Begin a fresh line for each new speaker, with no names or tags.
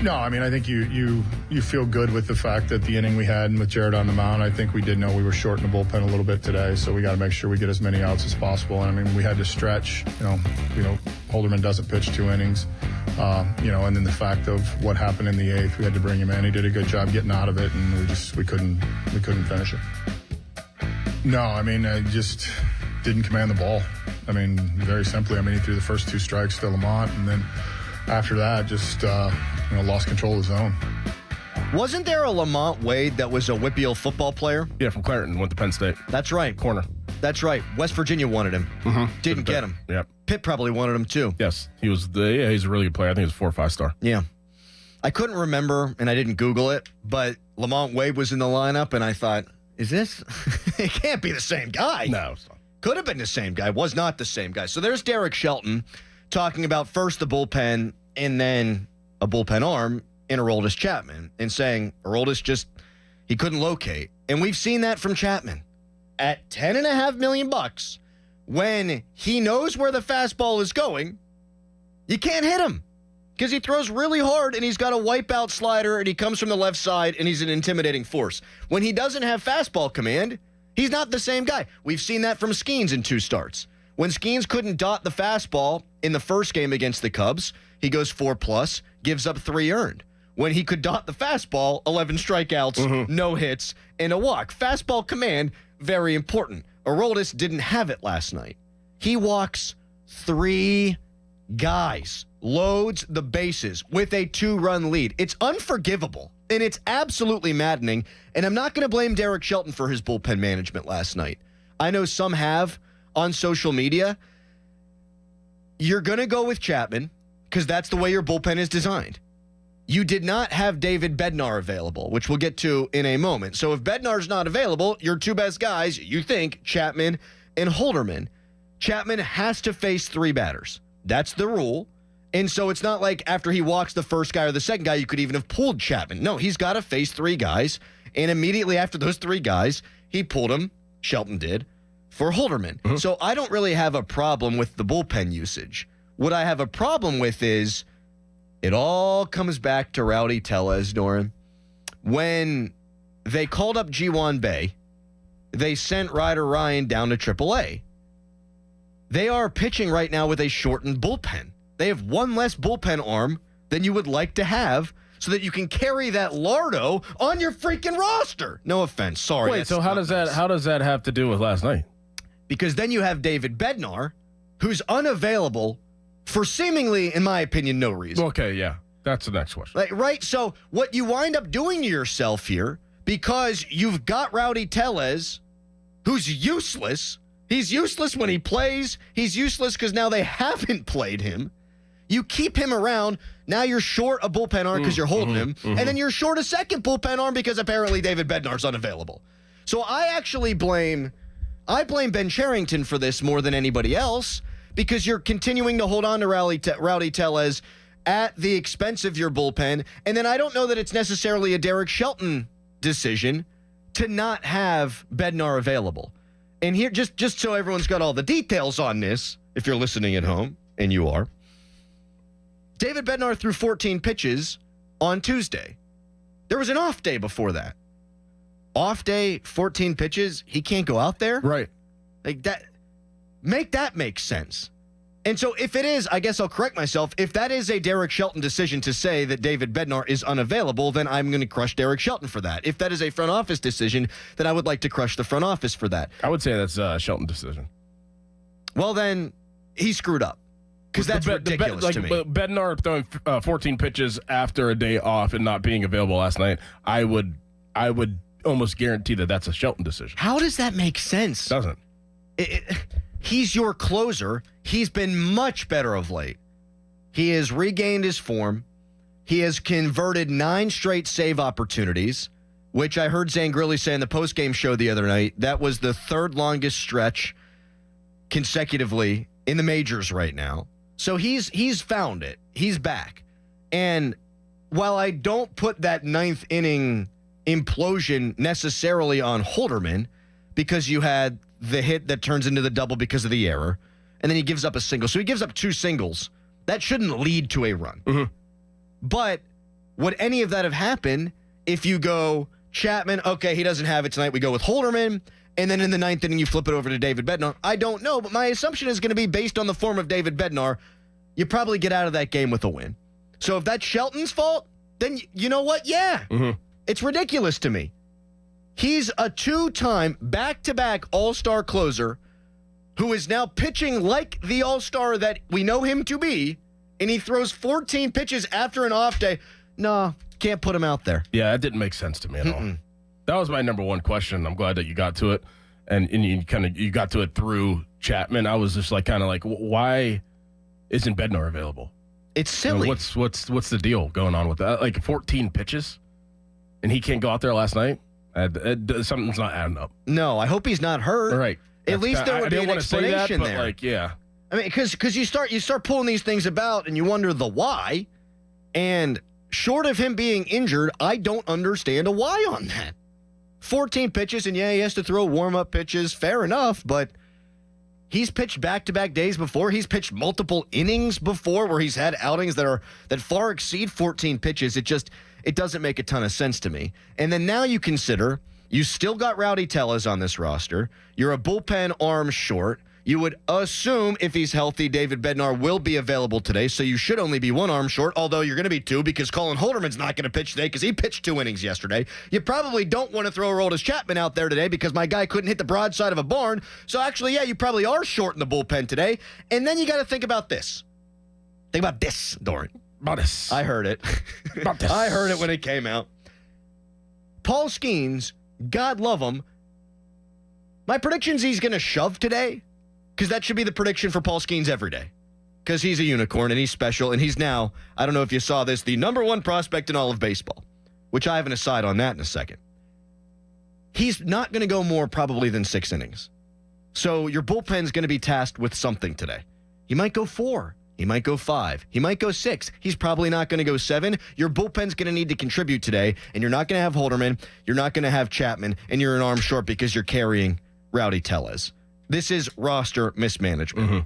No, I mean, I think you feel good with the fact that the inning we had with Jared on the mound, I think we did know we were short in the bullpen a little bit today, so we got to make sure we get as many outs as possible. And I mean, we had to stretch. Holderman doesn't pitch 2 innings. And then the fact of what happened in the 8th, we had to bring him in. He did a good job getting out of it, and we couldn't finish it. No, I mean, I just didn't command the ball. I mean, very simply, he threw the first 2 strikes to Lamont, and then after that, just lost control of the zone.
Wasn't there a Lamont Wade that was a Whitfield football player?
Yeah, from Clareton, went to Penn State.
That's right.
Corner.
That's right. West Virginia wanted him.
Mm-hmm.
Didn't get him.
Yep.
Pitt probably wanted him too.
Yes. He's a really good player. I think he was 4 or 5 star.
Yeah. I couldn't remember, and I didn't Google it, but Lamont Wade was in the lineup, and I thought, is this? It can't be the same guy.
No, it's not.
Could have been the same guy. Was not the same guy. So there's Derek Shelton talking about first the bullpen and then a bullpen arm in Aroldis Chapman and saying Aroldis he couldn't locate. And we've seen that from Chapman. At $10.5 million, when he knows where the fastball is going, you can't hit him because he throws really hard and he's got a wipeout slider and he comes from the left side and he's an intimidating force. When he doesn't have fastball command, he's not the same guy. We've seen that from Skeens in 2 starts. When Skeens couldn't dot the fastball in the first game against the Cubs, he goes 4+, gives up 3 earned. When he could dot the fastball, 11 strikeouts, no hits, and a walk. Fastball command, very important. Aroldis didn't have it last night. He walks 3 guys, loads the bases with a 2-run lead. It's unforgivable, and it's absolutely maddening, and I'm not going to blame Derek Shelton for his bullpen management last night. I know some have on social media. You're going to go with Chapman because that's the way your bullpen is designed. You did not have David Bednar available, which we'll get to in a moment. So if Bednar's not available, your 2 best guys, you think, Chapman and Holderman. Chapman has to face 3 batters. That's the rule. And so it's not like after he walks the first guy or the second guy, you could even have pulled Chapman. No, he's got to face 3 guys. And immediately after those 3 guys, he pulled him, Shelton did, for Holderman. Mm-hmm. So I don't really have a problem with the bullpen usage. What I have a problem with is it all comes back to Rowdy Tellez, Dorin. When they called up G1 Bay, they sent Ryder Ryan down to AAA. They are pitching right now with a shortened bullpen. They have 1 less bullpen arm than you would like to have so that you can carry that lardo on your freaking roster. No offense. Sorry.
Wait, so how does that have to do with last night?
Because then you have David Bednar, who's unavailable for seemingly, in my opinion, no reason.
Okay, yeah. That's the next question.
Right? So what you wind up doing to yourself here, because you've got Rowdy Tellez, who's useless. He's useless when he plays. He's useless because now they haven't played him. You keep him around. Now you're short a bullpen arm because you're holding him. And then you're short a second bullpen arm because apparently David Bednar's unavailable. So I blame Ben Cherington for this more than anybody else, because you're continuing to hold on to Rowdy Tellez at the expense of your bullpen. And then I don't know that it's necessarily a Derek Shelton decision to not have Bednar available. And here, just so everyone's got all the details on this, if you're listening at home, and you are, David Bednar threw 14 pitches on Tuesday. There was an off day before that. Off day, 14 pitches, he can't go out there?
Right.
Like that. Make that make sense. And so if it is, I guess I'll correct myself. If that is a Derek Shelton decision to say that David Bednar is unavailable, then I'm going to crush Derek Shelton for that. If that is a front office decision, then I would like to crush the front office for that.
I would say that's a Shelton decision.
Well, then he screwed up. Because that's ridiculous to me.
Bednar throwing 14 pitches after a day off and not being available last night, I would almost guarantee that that's a Shelton decision.
How does that make sense?
Doesn't.
He's your closer. He's been much better of late. He has regained his form. He has converted 9 straight save opportunities, which I heard Zangrilli say in the postgame show the other night. That was the 3rd longest stretch consecutively in the majors right now. So he's found it. He's back. And while I don't put that 9th inning implosion necessarily on Holderman, because you had the hit that turns into the double because of the error, and then he gives up a single. So he gives up 2 singles. That shouldn't lead to a run. Mm-hmm. But would any of that have happened if you go Chapman, okay, he doesn't have it tonight, we go with Holderman, and then in the ninth inning you flip it over to David Bednar? I don't know, but my assumption is going to be based on the form of David Bednar, you probably get out of that game with a win. So if that's Shelton's fault, then you know what? Yeah. It's ridiculous to me. He's a 2-time back-to-back all-star closer who is now pitching like the all-star that we know him to be, and he throws 14 pitches after an off day. No, can't put him out there.
Yeah, that didn't make sense to me at all. That was my number one question. I'm glad that you got to it, and you got to it through Chapman. I was just like why isn't Bednar available?
It's silly.
What's the deal going on with that? Like 14 pitches, and he can't go out there last night. Something's not adding up.
No, I hope he's not hurt.
Right.
At least there would be an explanation there.
Like, yeah.
I mean, because you start pulling these things about, and you wonder the why. And short of him being injured, I don't understand a why on that. 14 pitches, and yeah, he has to throw warm-up pitches. Fair enough, but he's pitched back-to-back days before. He's pitched multiple innings before where he's had outings that far exceed 14 pitches. It doesn't make a ton of sense to me. And then now you consider you still got Rowdy Tellez on this roster. You're a bullpen arm short. You would assume if he's healthy, David Bednar will be available today, so you should only be 1 arm short, although you're going to be 2 because Colin Holderman's not going to pitch today because he pitched 2 innings yesterday. You probably don't want to throw Aroldis Chapman out there today because my guy couldn't hit the broadside of a barn. So actually, yeah, you probably are short in the bullpen today. And then you got to think about this. Think about this, Dorin.
About this.
I heard it.
About this.
I heard it when it came out. Paul Skeens, God love him. My prediction's he's going to shove today. Because that should be the prediction for Paul Skeens every day. Because he's a unicorn and he's special. And he's now, I don't know if you saw this, the number 1 prospect in all of baseball. Which I have an aside on that in a second. He's not going to go more probably than 6 innings. So your bullpen's going to be tasked with something today. He might go 4. He might go 5. He might go 6. He's probably not going to go 7. Your bullpen's going to need to contribute today. And you're not going to have Holderman. You're not going to have Chapman. And you're an arm short because you're carrying Rowdy Tellez. This is roster mismanagement.